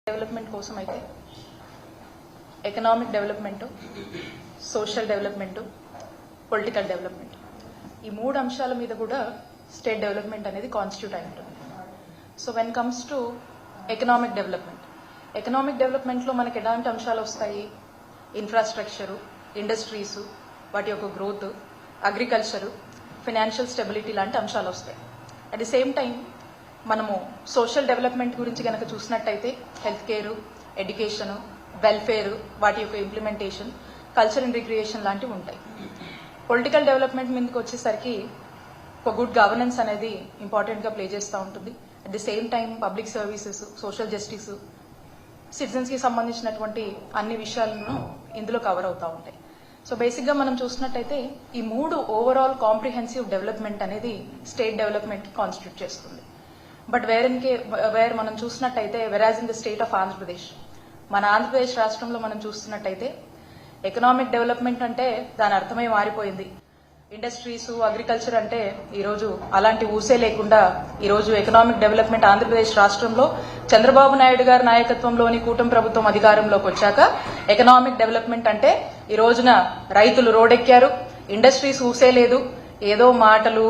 Development కోసం అయితే economic development, social development, political development ఈ మూడు అంశాల మీద కూడా స్టేట్ డెవలప్మెంట్ అనేది కాన్స్టిట్యూట్ అయి ఉంటుంది. So when comes to economic డెవలప్మెంట్లో మనకి ఎలాంటి అంశాలు వస్తాయి? ఇన్ఫ్రాస్ట్రక్చరు, ఇండస్ట్రీసు, వాటి యొక్క గ్రోత్, అగ్రికల్చరు, ఫైనాన్షియల్ స్టెబిలిటీ లాంటి అంశాలు వస్తాయి. అట్ ది సేమ్ టైం మనము సోషల్ డెవలప్మెంట్ గురించి కనుక చూసినట్టయితే హెల్త్ కేరు, ఎడ్యుకేషను, వెల్ఫేర్, వాటి యొక్క ఇంప్లిమెంటేషన్, కల్చర్ అండ్ రిక్రియేషన్ లాంటివి ఉంటాయి. పొలిటికల్ డెవలప్మెంట్ మీదకి వచ్చేసరికి ఒక గుడ్ గవర్నెన్స్ అనేది ఇంపార్టెంట్గా ప్లే చేస్తూ ఉంటుంది. At the same time public services, social justice, సిటిజన్స్కి సంబంధించినటువంటి అన్ని విషయాలను ఇందులో కవర్ అవుతూ ఉంటాయి. సో బేసిక్గా మనం చూసినట్టయితే ఈ మూడు ఓవరాల్ కాంప్రిహెన్సివ్ డెవలప్మెంట్ అనేది స్టేట్ డెవలప్మెంట్కి కాన్స్టిట్యూట్ చేస్తుంది. బట్ వేర్ మనం చూసినట్టయితే whereas in the state of Andhra Pradesh, మన ఆంధ్రప్రదేశ్ రాష్ట్రంలో మనం చూస్తున్నట్టయితే ఎకనామిక్ డెవలప్మెంట్ అంటే దాని అర్థమే మారిపోయింది. ఇండస్ట్రీస్, అగ్రికల్చర్ అంటే ఈరోజు అలాంటి ఊసే లేకుండా ఈరోజు ఎకనామిక్ డెవలప్మెంట్ ఆంధ్రప్రదేశ్ రాష్ట్రంలో చంద్రబాబు నాయుడు గారి నాయకత్వంలోని కూటమి ప్రభుత్వం అధికారంలోకి వచ్చాక ఎకనామిక్ డెవలప్మెంట్ అంటే ఈ రోజున రైతులు రోడ్డెక్కారు, ఇండస్ట్రీస్ ఊసే లేదు, ఏదో మాటలు,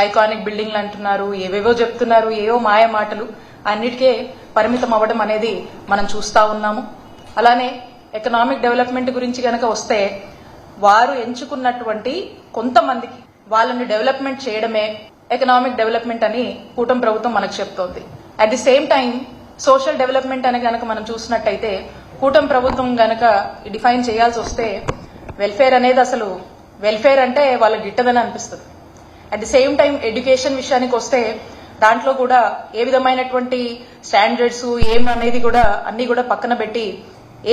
ఐకానిక్ బిల్డింగ్లు అంటున్నారు, ఏవేవో చెప్తున్నారు, ఏవో మాయ మాటలు అన్నిటికే పరిమితం అవ్వడం అనేది మనం చూస్తా ఉన్నాము. అలానే ఎకనామిక్ డెవలప్మెంట్ గురించి కనుక వస్తే వారు ఎంచుకున్నటువంటి కొంతమందికి వాళ్ళని డెవలప్మెంట్ చేయడమే ఎకనామిక్ డెవలప్మెంట్ అని కూటమి ప్రభుత్వం మనకు చెప్తోంది. At the same time social development అని కనుక మనం చూసినట్టయితే కూటమి ప్రభుత్వం గనక డిఫైన్ చేయాల్సి వస్తే వెల్ఫేర్ అనేది అసలు వెల్ఫేర్ అంటే వాళ్ళకి గిట్టదని అనిపిస్తుంది. At the same time education విషయానికి వస్తే దాంట్లో కూడా ఏ విధమైనటువంటి స్టాండర్డ్స్ ఏమనేది కూడా అన్ని కూడా పక్కన పెట్టి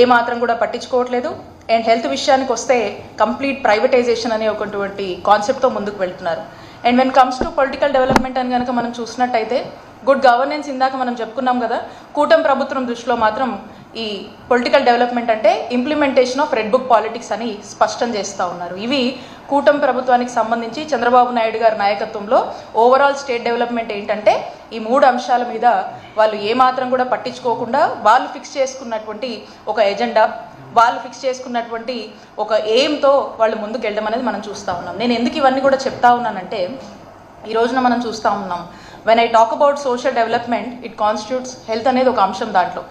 ఏ మాత్రం కూడా పట్టించుకోవట్లేదు. అండ్ హెల్త్ విషయానికి వస్తే కంప్లీట్ ప్రైవేటైజేషన్ అనే ఒకటువంటి కాన్సెప్ట్తో ముందుకు వెళ్తున్నారు. And when comes to political development అని కనుక మనం చూసినట్టయితే గుడ్ గవర్నెన్స్ ఇందాక మనం చెప్పుకున్నాం కదా, కూటమి ప్రభుత్వం దృష్టిలో మాత్రం ఈ పొలిటికల్ డెవలప్మెంట్ అంటే implementation of red book politics అని స్పష్టం చేస్తూ ఉన్నారు. ఇవి కూటమి ప్రభుత్వానికి సంబంధించి చంద్రబాబు నాయుడు గారి నాయకత్వంలో ఓవరాల్ స్టేట్ డెవలప్మెంట్ ఏంటంటే ఈ మూడు అంశాల మీద వాళ్ళు ఏమాత్రం కూడా పట్టించుకోకుండా వాళ్ళు ఫిక్స్ చేసుకున్నటువంటి ఒక ఎజెండా, వాళ్ళు ఫిక్స్ చేసుకున్నటువంటి ఒక ఎయిమ్తో వాళ్ళు ముందుకు వెళ్ళడం అనేది మనం చూస్తూ ఉన్నాం. నేను ఎందుకు ఇవన్నీ కూడా చెప్తా ఉన్నానంటే ఈ రోజున మనం చూస్తూ ఉన్నాం when I talk about social development it constitutes health అనేది ఒక అంశం. దాంట్లో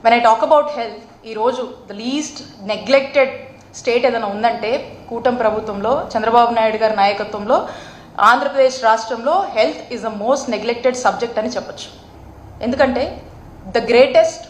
when I talk about health ఈరోజు ద లీస్ట్ నెగ్లెక్టెడ్ స్టేట్ ఏదైనా ఉందంటే కూటమి ప్రభుత్వంలో చంద్రబాబు నాయుడు గారి నాయకత్వంలో ఆంధ్రప్రదేశ్ రాష్ట్రంలో health is the most neglected subject అని చెప్పొచ్చు. ఎందుకంటే ద గ్రేటెస్ట్